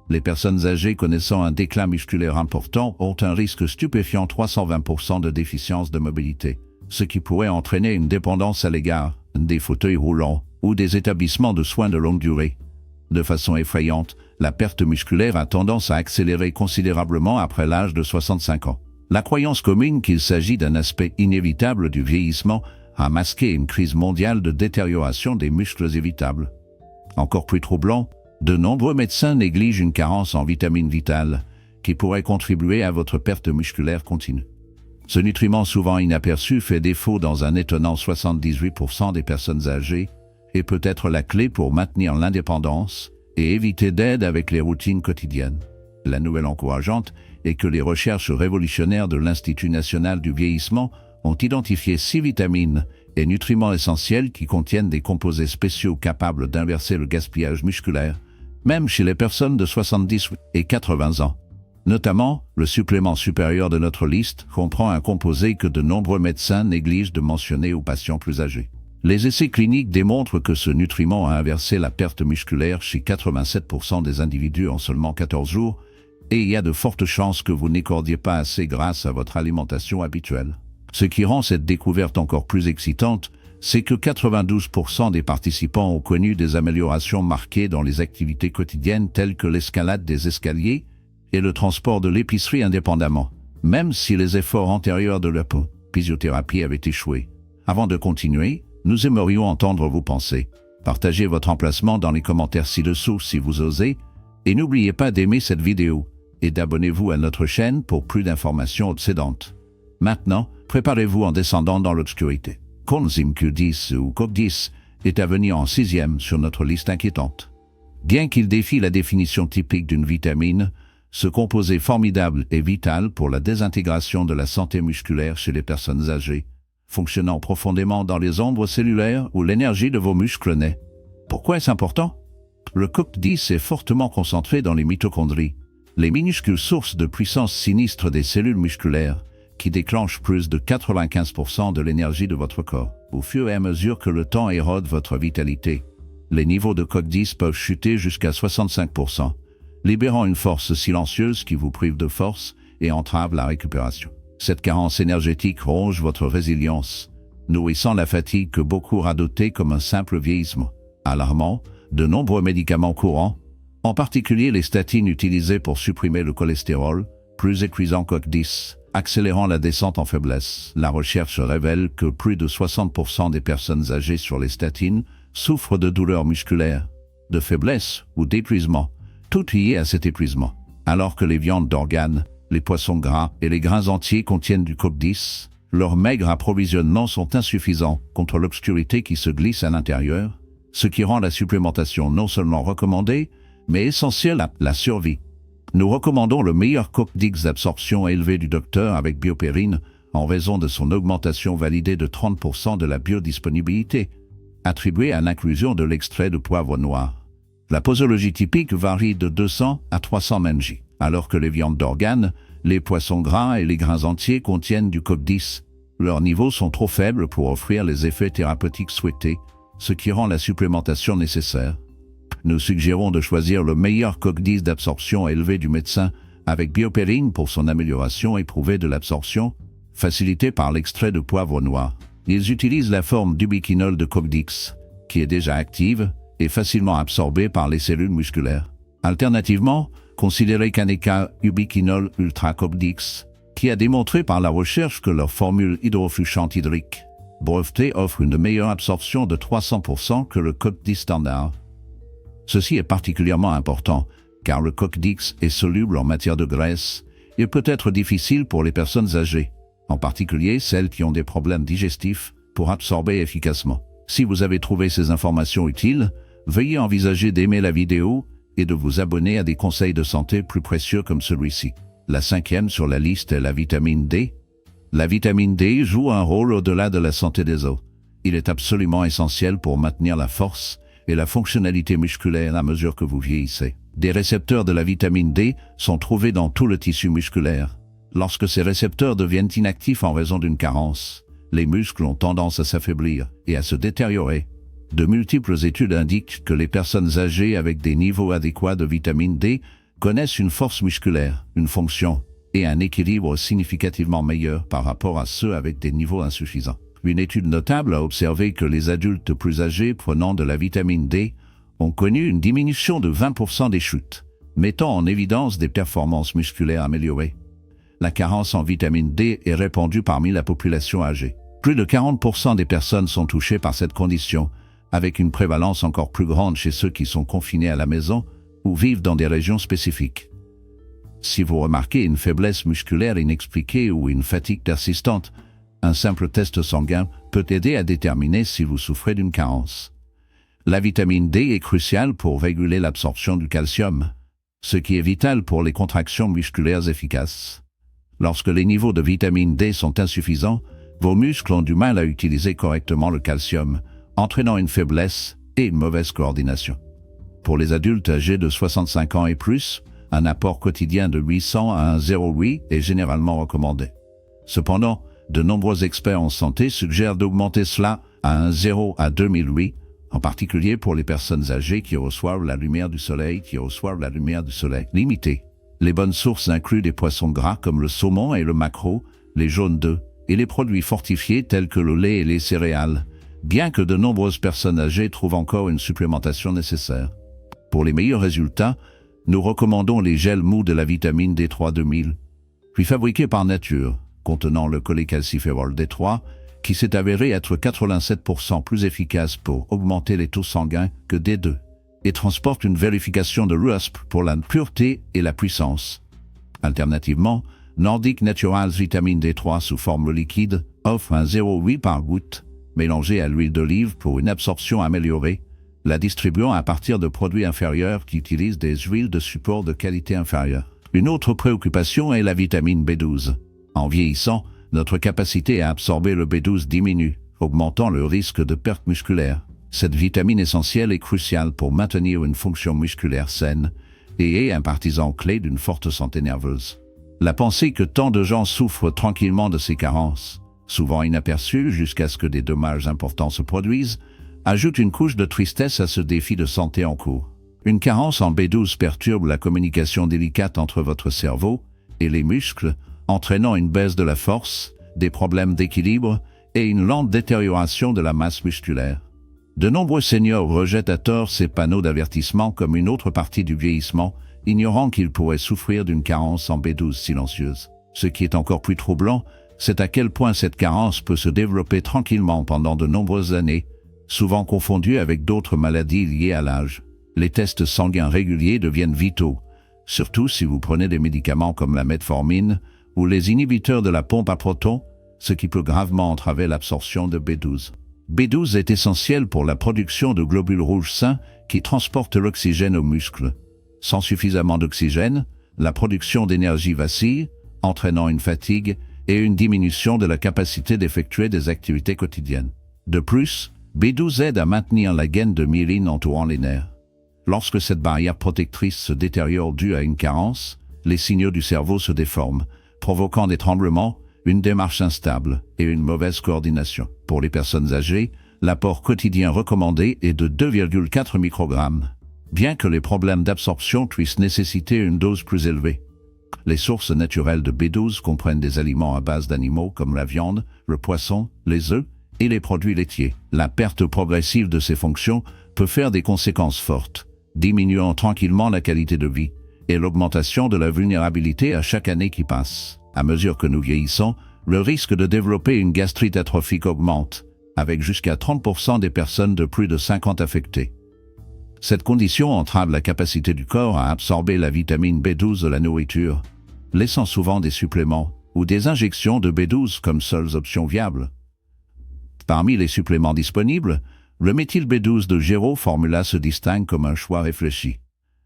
Les personnes âgées connaissant un déclin musculaire important ont un risque stupéfiant 320% de déficience de mobilité, ce qui pourrait entraîner une dépendance à l'égard des fauteuils roulants ou des établissements de soins de longue durée. De façon effrayante, la perte musculaire a tendance à accélérer considérablement après l'âge de 65 ans. La croyance commune qu'il s'agit d'un aspect inévitable du vieillissement a masqué une crise mondiale de détérioration des muscles évitable. Encore plus troublant, de nombreux médecins négligent une carence en vitamine vitale qui pourrait contribuer à votre perte musculaire continue. Ce nutriment souvent inaperçu fait défaut dans un étonnant 78% des personnes âgées et peut être la clé pour maintenir l'indépendance et éviter d'aide avec les routines quotidiennes. La nouvelle encourageante est que les recherches révolutionnaires de l'Institut national du vieillissement ont identifié 6 vitamines et nutriments essentiels qui contiennent des composés spéciaux capables d'inverser le gaspillage musculaire, même chez les personnes de 70 et 80 ans. Notamment, le supplément supérieur de notre liste comprend un composé que de nombreux médecins négligent de mentionner aux patients plus âgés. Les essais cliniques démontrent que ce nutriment a inversé la perte musculaire chez 87% des individus en seulement 14 jours, et il y a de fortes chances que vous n'accordiez pas assez grâce à votre alimentation habituelle. Ce qui rend cette découverte encore plus excitante, c'est que 92% des participants ont connu des améliorations marquées dans les activités quotidiennes telles que l'escalade des escaliers et le transport de l'épicerie indépendamment, même si les efforts antérieurs de la physiothérapie avaient échoué. Avant de continuer, nous aimerions entendre vos pensées. Partagez votre emplacement dans les commentaires ci-dessous si vous osez, et n'oubliez pas d'aimer cette vidéo et d'abonnez-vous à notre chaîne pour plus d'informations obsédantes. Maintenant, préparez-vous en descendant dans l'obscurité. Coenzyme Q10 ou CoQ10 est à venir en 6e sur notre liste inquiétante. Bien qu'il défie la définition typique d'une vitamine, ce composé formidable est vital pour la désintégration de la santé musculaire chez les personnes âgées, fonctionnant profondément dans les ombres cellulaires où l'énergie de vos muscles naît. Pourquoi est-ce important? Le CoQ10 est fortement concentré dans les mitochondries, les minuscules sources de puissance sinistre des cellules musculaires, qui déclenchent plus de 95% de l'énergie de votre corps. Au fur et à mesure que le temps érode votre vitalité, les niveaux de CoQ10 peuvent chuter jusqu'à 65%, libérant une force silencieuse qui vous prive de force et entrave la récupération. Cette carence énergétique ronge votre résilience, nourrissant la fatigue que beaucoup radotaient comme un simple vieillissement. Alarmant, de nombreux médicaments courants, en particulier les statines utilisées pour supprimer le cholestérol, plus épuisant CoQ10, accélérant la descente en faiblesse. La recherche révèle que plus de 60% des personnes âgées sur les statines souffrent de douleurs musculaires, de faiblesse ou d'épuisement, tout lié à cet épuisement. Alors que les viandes d'organes, les poissons gras et les grains entiers contiennent du CoQ10, leurs maigres approvisionnements sont insuffisants contre l'obscurité qui se glisse à l'intérieur, ce qui rend la supplémentation non seulement recommandée, mais essentielle à la survie. Nous recommandons le meilleur CoQ10 d'absorption élevé du docteur avec biopérine en raison de son augmentation validée de 30% de la biodisponibilité, attribuée à l'inclusion de l'extrait de poivre noir. La posologie typique varie de 200 à 300 mg, alors que les viandes d'organes, les poissons gras et les grains entiers contiennent du CoQ10. Leurs niveaux sont trop faibles pour offrir les effets thérapeutiques souhaités, ce qui rend la supplémentation nécessaire. Nous suggérons de choisir le meilleur CoQ10 d'absorption élevé du médecin avec biopérine pour son amélioration éprouvée de l'absorption, facilitée par l'extrait de poivre noir. Ils utilisent la forme d'ubiquinol de Coq-Dix, qui est déjà active et facilement absorbée par les cellules musculaires. Alternativement, considérez qu'Aneca ubiquinol ultra Coq-Dix, qui a démontré par la recherche que leur formule hydrofluchante hydrique brevetée offre une meilleure absorption de 300% que le Coq-Dix standard. Ceci est particulièrement important, car le Coq-Dix est soluble en matière de graisse et peut être difficile pour les personnes âgées, en particulier celles qui ont des problèmes digestifs, pour absorber efficacement. Si vous avez trouvé ces informations utiles, veuillez envisager d'aimer la vidéo et de vous abonner à des conseils de santé plus précieux comme celui-ci. La 5e sur la liste est la vitamine D. La vitamine D joue un rôle au-delà de la santé des os. Il est absolument essentiel pour maintenir la force et la fonctionnalité musculaire à mesure que vous vieillissez. Des récepteurs de la vitamine D sont trouvés dans tout le tissu musculaire. Lorsque ces récepteurs deviennent inactifs en raison d'une carence, les muscles ont tendance à s'affaiblir et à se détériorer. De multiples études indiquent que les personnes âgées avec des niveaux adéquats de vitamine D connaissent une force musculaire, une fonction et un équilibre significativement meilleurs par rapport à ceux avec des niveaux insuffisants. Une étude notable a observé que les adultes plus âgés prenant de la vitamine D ont connu une diminution de 20% des chutes, mettant en évidence des performances musculaires améliorées. La carence en vitamine D est répandue parmi la population âgée. Plus de 40% des personnes sont touchées par cette condition, avec une prévalence encore plus grande chez ceux qui sont confinés à la maison ou vivent dans des régions spécifiques. Si vous remarquez une faiblesse musculaire inexpliquée ou une fatigue persistante, un simple test sanguin peut aider à déterminer si vous souffrez d'une carence. La vitamine D est cruciale pour réguler l'absorption du calcium, ce qui est vital pour les contractions musculaires efficaces. Lorsque les niveaux de vitamine D sont insuffisants, vos muscles ont du mal à utiliser correctement le calcium, entraînant une faiblesse et une mauvaise coordination. Pour les adultes âgés de 65 ans et plus, un apport quotidien de 800 à 1,08 est généralement recommandé. Cependant, de nombreux experts en santé suggèrent d'augmenter cela à 1,0 à 2008, en particulier pour les personnes âgées qui reçoivent la lumière du soleil limitée. Les bonnes sources incluent des poissons gras comme le saumon et le maquereau, les jaunes d'œufs, et les produits fortifiés tels que le lait et les céréales, bien que de nombreuses personnes âgées trouvent encore une supplémentation nécessaire. Pour les meilleurs résultats, nous recommandons les gels mous de la vitamine D3 2000, puis fabriqués par nature, contenant le cholécalciférol D3, qui s'est avéré être 87% plus efficace pour augmenter les taux sanguins que D2, et transporte une vérification de RUSP pour la pureté et la puissance. Alternativement, Nordic Naturals Vitamine D3 sous forme liquide offre 1,08 par goutte, mélangé à l'huile d'olive pour une absorption améliorée, la distribuant à partir de produits inférieurs qui utilisent des huiles de support de qualité inférieure. Une autre préoccupation est la vitamine B12. En vieillissant, notre capacité à absorber le B12 diminue, augmentant le risque de perte musculaire. Cette vitamine essentielle est cruciale pour maintenir une fonction musculaire saine et est un partisan clé d'une forte santé nerveuse. La pensée que tant de gens souffrent tranquillement de ces carences, souvent inaperçues jusqu'à ce que des dommages importants se produisent, ajoute une couche de tristesse à ce défi de santé en cours. Une carence en B12 perturbe la communication délicate entre votre cerveau et les muscles, entraînant une baisse de la force, des problèmes d'équilibre et une lente détérioration de la masse musculaire. De nombreux seniors rejettent à tort ces panneaux d'avertissement comme une autre partie du vieillissement, ignorant qu'ils pourraient souffrir d'une carence en B12 silencieuse. Ce qui est encore plus troublant, c'est à quel point cette carence peut se développer tranquillement pendant de nombreuses années, souvent confondue avec d'autres maladies liées à l'âge. Les tests sanguins réguliers deviennent vitaux, surtout si vous prenez des médicaments comme la metformine ou les inhibiteurs de la pompe à protons, ce qui peut gravement entraver l'absorption de B12. B12 est essentiel pour la production de globules rouges sains qui transportent l'oxygène aux muscles. Sans suffisamment d'oxygène, la production d'énergie vacille, entraînant une fatigue et une diminution de la capacité d'effectuer des activités quotidiennes. De plus, B12 aide à maintenir la gaine de myéline entourant les nerfs. Lorsque cette barrière protectrice se détériore due à une carence, les signaux du cerveau se déforment, provoquant des tremblements, une démarche instable et une mauvaise coordination. Pour les personnes âgées, l'apport quotidien recommandé est de 2,4 microgrammes, bien que les problèmes d'absorption puissent nécessiter une dose plus élevée. Les sources naturelles de B12 comprennent des aliments à base d'animaux comme la viande, le poisson, les œufs et les produits laitiers. La perte progressive de ces fonctions peut faire des conséquences fortes, diminuant tranquillement la qualité de vie et l'augmentation de la vulnérabilité à chaque année qui passe. À mesure que nous vieillissons, le risque de développer une gastrite atrophique augmente, avec jusqu'à 30% des personnes de plus de 50 affectées. Cette condition entrave la capacité du corps à absorber la vitamine B12 de la nourriture, laissant souvent des suppléments ou des injections de B12 comme seules options viables. Parmi les suppléments disponibles, le méthyl B12 de Géro Formula se distingue comme un choix réfléchi.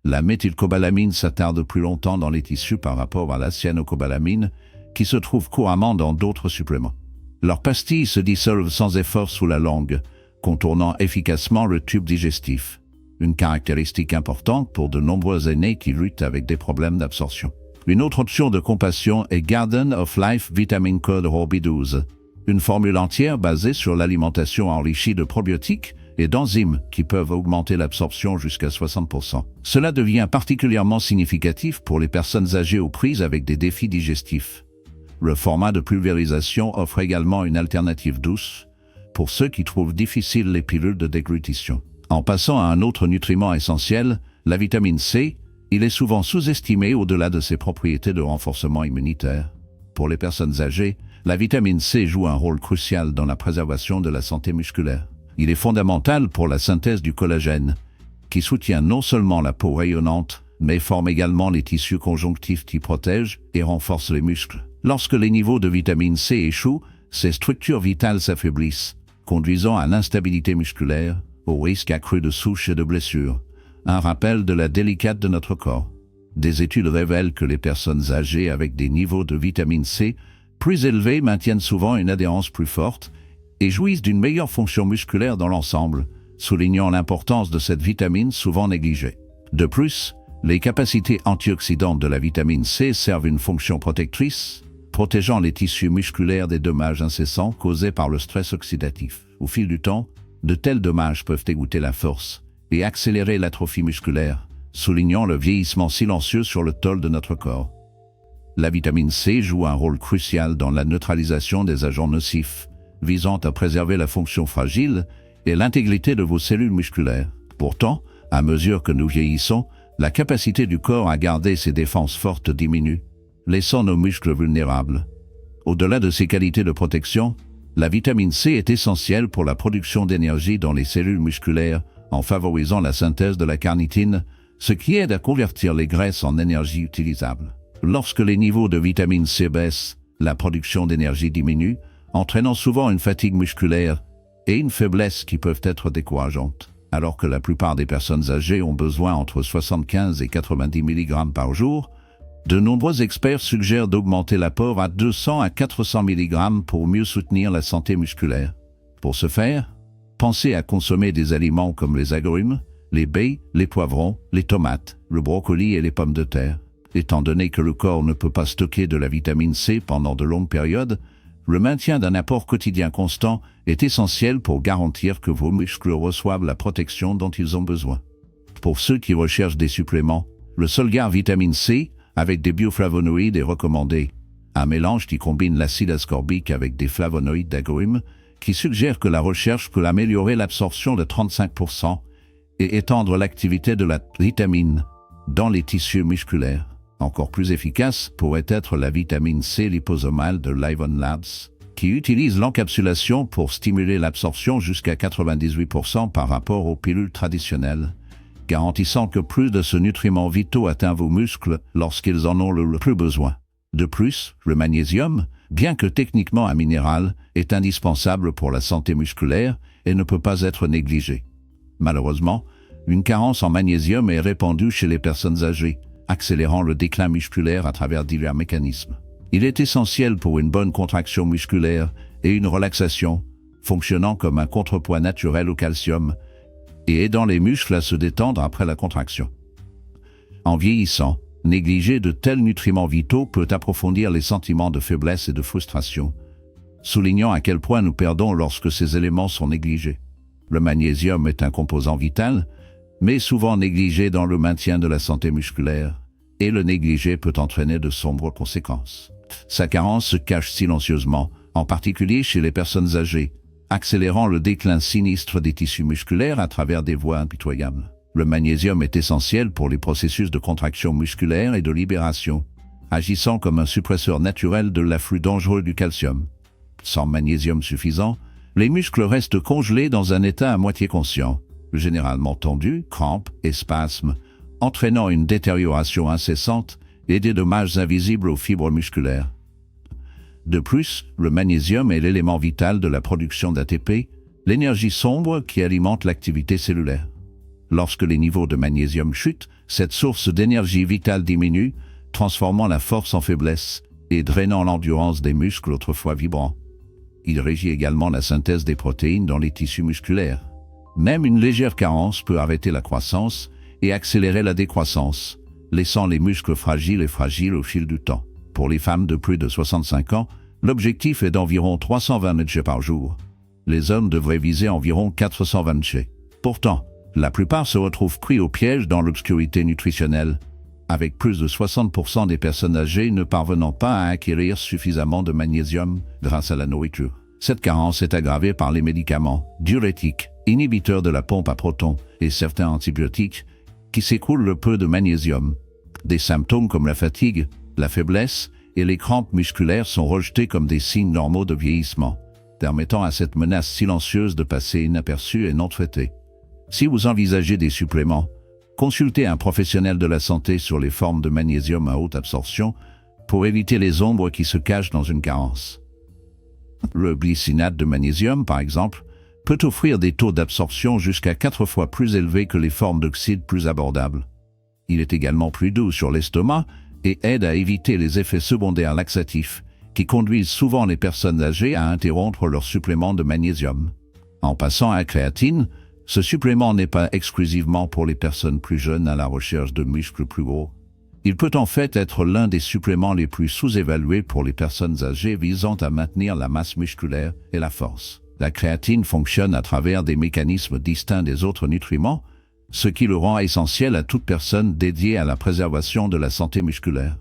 La méthylcobalamine s'attarde plus longtemps dans les tissus par rapport à la cyanocobalamine, qui se trouve couramment dans d'autres suppléments. Leurs pastilles se dissolvent sans effort sous la langue, contournant efficacement le tube digestif, une caractéristique importante pour de nombreux aînés qui luttent avec des problèmes d'absorption. Une autre option de compassion est Garden of Life Vitamin Code Raw B12, une formule entière basée sur l'alimentation enrichie de probiotiques et d'enzymes qui peuvent augmenter l'absorption jusqu'à 60%. Cela devient particulièrement significatif pour les personnes âgées aux prises avec des défis digestifs. Le format de pulvérisation offre également une alternative douce pour ceux qui trouvent difficiles les pilules de déglutition. En passant à un autre nutriment essentiel, la vitamine C, il est souvent sous-estimé au-delà de ses propriétés de renforcement immunitaire. Pour les personnes âgées, la vitamine C joue un rôle crucial dans la préservation de la santé musculaire. Il est fondamental pour la synthèse du collagène, qui soutient non seulement la peau rayonnante, mais forme également les tissus conjonctifs qui protègent et renforcent les muscles. Lorsque les niveaux de vitamine C échouent, ces structures vitales s'affaiblissent, conduisant à l'instabilité musculaire, au risque accru de souches et de blessures. Un rappel de la délicate de notre corps. Des études révèlent que les personnes âgées avec des niveaux de vitamine C plus élevés maintiennent souvent une adhérence plus forte et jouissent d'une meilleure fonction musculaire dans l'ensemble, soulignant l'importance de cette vitamine souvent négligée. De plus, les capacités antioxydantes de la vitamine C servent une fonction protectrice, protégeant les tissus musculaires des dommages incessants causés par le stress oxydatif. Au fil du temps, de tels dommages peuvent égoutter la force et accélérer l'atrophie musculaire, soulignant le vieillissement silencieux sur le tôle de notre corps. La vitamine C joue un rôle crucial dans la neutralisation des agents nocifs, visant à préserver la fonction fragile et l'intégrité de vos cellules musculaires. Pourtant, à mesure que nous vieillissons, la capacité du corps à garder ses défenses fortes diminue, laissant nos muscles vulnérables. Au-delà de ses qualités de protection, la vitamine C est essentielle pour la production d'énergie dans les cellules musculaires en favorisant la synthèse de la carnitine, ce qui aide à convertir les graisses en énergie utilisable. Lorsque les niveaux de vitamine C baissent, la production d'énergie diminue, entraînant souvent une fatigue musculaire et une faiblesse qui peuvent être décourageantes. Alors que la plupart des personnes âgées ont besoin entre 75 et 90 mg par jour, de nombreux experts suggèrent d'augmenter l'apport à 200 à 400 mg pour mieux soutenir la santé musculaire. Pour ce faire, pensez à consommer des aliments comme les agrumes, les baies, les poivrons, les tomates, le brocoli et les pommes de terre. Étant donné que le corps ne peut pas stocker de la vitamine C pendant de longues périodes, le maintien d'un apport quotidien constant est essentiel pour garantir que vos muscles reçoivent la protection dont ils ont besoin. Pour ceux qui recherchent des suppléments, le Solgar Vitamine C avec des bioflavonoïdes est recommandé, un mélange qui combine l'acide ascorbique avec des flavonoïdes d'agrumes, qui suggère que la recherche peut améliorer l'absorption de 35% et étendre l'activité de la vitamine dans les tissus musculaires. Encore plus efficace pourrait être la vitamine C liposomale de Livon Labs, qui utilise l'encapsulation pour stimuler l'absorption jusqu'à 98% par rapport aux pilules traditionnelles, garantissant que plus de ce nutriment vital atteint vos muscles lorsqu'ils en ont le plus besoin. De plus, le magnésium, bien que techniquement un minéral, est indispensable pour la santé musculaire et ne peut pas être négligé. Malheureusement, une carence en magnésium est répandue chez les personnes âgées, accélérant le déclin musculaire à travers divers mécanismes. Il est essentiel pour une bonne contraction musculaire et une relaxation, fonctionnant comme un contrepoids naturel au calcium et aidant les muscles à se détendre après la contraction. En vieillissant, négliger de tels nutriments vitaux peut approfondir les sentiments de faiblesse et de frustration, soulignant à quel point nous perdons lorsque ces éléments sont négligés. Le magnésium est un composant vital, mais souvent négligé dans le maintien de la santé musculaire, et le négliger peut entraîner de sombres conséquences. Sa carence se cache silencieusement, en particulier chez les personnes âgées, accélérant le déclin sinistre des tissus musculaires à travers des voies impitoyables. Le magnésium est essentiel pour les processus de contraction musculaire et de libération, agissant comme un suppresseur naturel de l'afflux dangereux du calcium. Sans magnésium suffisant, les muscles restent congelés dans un état à moitié conscient, généralement tendu, crampes et spasmes, entraînant une détérioration incessante et des dommages invisibles aux fibres musculaires. De plus, le magnésium est l'élément vital de la production d'ATP, l'énergie sombre qui alimente l'activité cellulaire. Lorsque les niveaux de magnésium chutent, cette source d'énergie vitale diminue, transformant la force en faiblesse et drainant l'endurance des muscles autrefois vibrants. Il régit également la synthèse des protéines dans les tissus musculaires. Même une légère carence peut arrêter la croissance et accélérer la décroissance, laissant les muscles fragiles au fil du temps. Pour les femmes de plus de 65 ans, l'objectif est d'environ 320 mg par jour. Les hommes devraient viser environ 420 mg. Pourtant, la plupart se retrouvent pris au piège dans l'obscurité nutritionnelle, avec plus de 60% des personnes âgées ne parvenant pas à acquérir suffisamment de magnésium grâce à la nourriture. Cette carence est aggravée par les médicaments, diurétiques, inhibiteurs de la pompe à protons et certains antibiotiques qui s'écoulent le peu de magnésium. Des symptômes comme la fatigue, la faiblesse et les crampes musculaires sont rejetés comme des signes normaux de vieillissement, permettant à cette menace silencieuse de passer inaperçue et non traitée. Si vous envisagez des suppléments, consultez un professionnel de la santé sur les formes de magnésium à haute absorption pour éviter les ombres qui se cachent dans une carence. Le glycinate de magnésium, par exemple, peut offrir des taux d'absorption jusqu'à 4 fois plus élevés que les formes d'oxyde plus abordables. Il est également plus doux sur l'estomac et aide à éviter les effets secondaires laxatifs qui conduisent souvent les personnes âgées à interrompre leur supplément de magnésium. En passant à la créatine, ce supplément n'est pas exclusivement pour les personnes plus jeunes à la recherche de muscles plus gros. Il peut en fait être l'un des suppléments les plus sous-évalués pour les personnes âgées visant à maintenir la masse musculaire et la force. La créatine fonctionne à travers des mécanismes distincts des autres nutriments, ce qui le rend essentiel à toute personne dédiée à la préservation de la santé musculaire.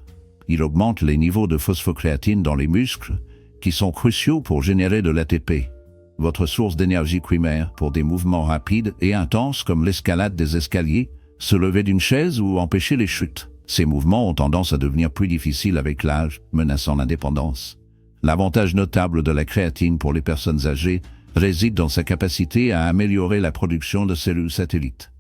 Il augmente les niveaux de phosphocréatine dans les muscles, qui sont cruciaux pour générer de l'ATP, votre source d'énergie primaire pour des mouvements rapides et intenses comme l'escalade des escaliers, se lever d'une chaise ou empêcher les chutes. Ces mouvements ont tendance à devenir plus difficiles avec l'âge, menaçant l'indépendance. L'avantage notable de la créatine pour les personnes âgées réside dans sa capacité à améliorer la production de cellules satellites.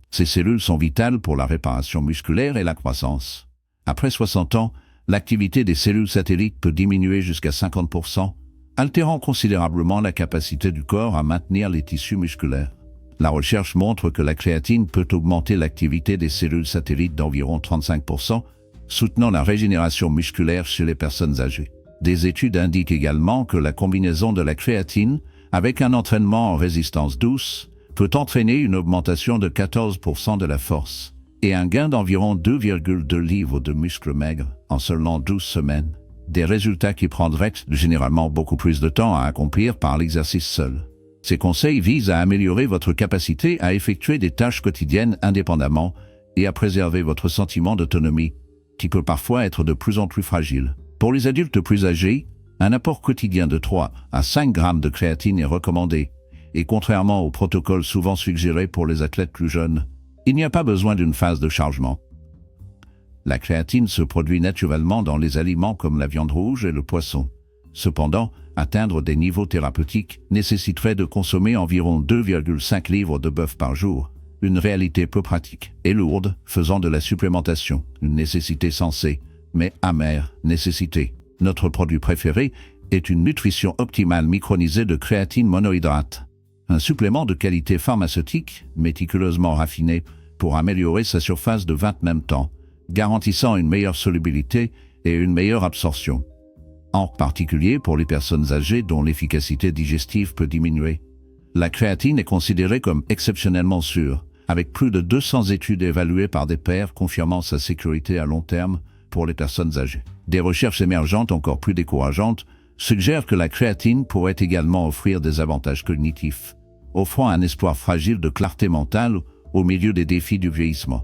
Ces cellules sont vitales pour la réparation musculaire et la croissance. Après 60 ans, l'activité des cellules satellites peut diminuer jusqu'à 50%, altérant considérablement la capacité du corps à maintenir les tissus musculaires. La recherche montre que la créatine peut augmenter l'activité des cellules satellites d'environ 35%, soutenant la régénération musculaire chez les personnes âgées. Des études indiquent également que la combinaison de la créatine avec un entraînement en résistance douce peut entraîner une augmentation de 14% de la force et un gain d'environ 2,2 livres de muscles maigres en seulement 12 semaines. Des résultats qui prendraient généralement beaucoup plus de temps à accomplir par l'exercice seul. Ces conseils visent à améliorer votre capacité à effectuer des tâches quotidiennes indépendamment et à préserver votre sentiment d'autonomie, qui peut parfois être de plus en plus fragile. Pour les adultes plus âgés, un apport quotidien de 3 à 5 grammes de créatine est recommandé, et contrairement au protocole souvent suggéré pour les athlètes plus jeunes, il n'y a pas besoin d'une phase de chargement. La créatine se produit naturellement dans les aliments comme la viande rouge et le poisson. Cependant, atteindre des niveaux thérapeutiques nécessiterait de consommer environ 2,5 livres de bœuf par jour, une réalité peu pratique et lourde, faisant de la supplémentation une nécessité sensée, mais amère nécessité. Notre produit préféré est une nutrition optimale micronisée de créatine monohydrate, un supplément de qualité pharmaceutique méticuleusement raffiné pour améliorer sa surface de 20 même temps, garantissant une meilleure solubilité et une meilleure absorption. En particulier pour les personnes âgées dont l'efficacité digestive peut diminuer. La créatine est considérée comme exceptionnellement sûre, avec plus de 200 études évaluées par des pairs confirmant sa sécurité à long terme pour les personnes âgées. Des recherches émergentes encore plus décourageantes suggèrent que la créatine pourrait également offrir des avantages cognitifs, offrant un espoir fragile de clarté mentale au milieu des défis du vieillissement.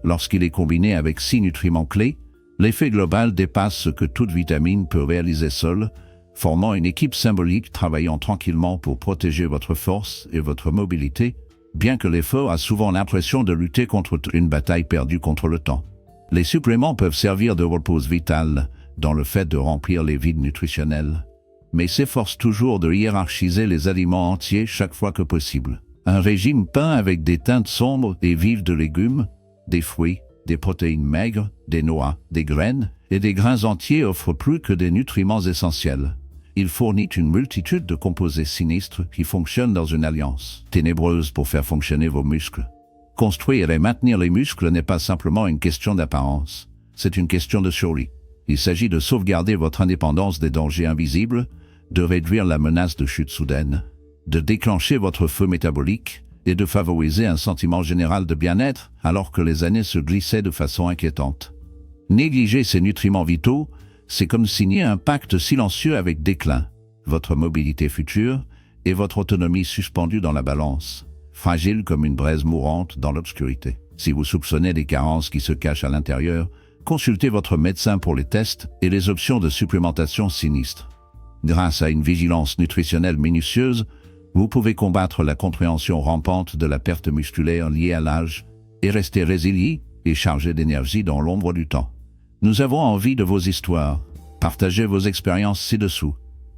Lorsqu'il est combiné avec 6 nutriments clés, l'effet global dépasse ce que toute vitamine peut réaliser seule, formant une équipe symbolique travaillant tranquillement pour protéger votre force et votre mobilité, bien que l'effort a souvent l'impression de lutter contre une bataille perdue contre le temps. Les suppléments peuvent servir de repos vital dans le fait de remplir les vides nutritionnels, mais s'efforcent toujours de hiérarchiser les aliments entiers chaque fois que possible. Un régime peint avec des teintes sombres et vives de légumes, des fruits, des protéines maigres, des noix, des graines et des grains entiers offre plus que des nutriments essentiels. Il fournit une multitude de composés sinistres qui fonctionnent dans une alliance ténébreuse pour faire fonctionner vos muscles. Construire et maintenir les muscles n'est pas simplement une question d'apparence, c'est une question de survie. Il s'agit de sauvegarder votre indépendance des dangers invisibles, de réduire la menace de chute soudaine, de déclencher votre feu métabolique et de favoriser un sentiment général de bien-être alors que les années se glissaient de façon inquiétante. Négliger ces nutriments vitaux, c'est comme signer un pacte silencieux avec déclin, votre mobilité future et votre autonomie suspendue dans la balance, fragile comme une braise mourante dans l'obscurité. Si vous soupçonnez des carences qui se cachent à l'intérieur, consultez votre médecin pour les tests et les options de supplémentation sinistres. Grâce à une vigilance nutritionnelle minutieuse, vous pouvez combattre la compréhension rampante de la perte musculaire liée à l'âge et rester résilient et chargé d'énergie dans l'ombre du temps. Nous avons envie de vos histoires. Partagez vos expériences ci-dessous.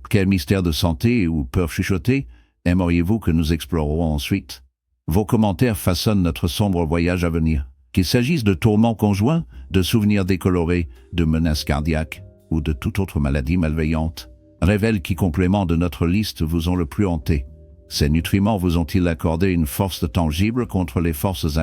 Quel mystère de santé ou peur chuchotée aimeriez-vous que nous explorerons ensuite? Vos commentaires façonnent notre sombre voyage à venir. Qu'il s'agisse de tourments conjoints, de souvenirs décolorés, de menaces cardiaques ou de toute autre maladie malveillante, révèlent qui compléments de notre liste vous ont le plus hanté. Ces nutriments vous ont-ils accordé une force tangible contre les forces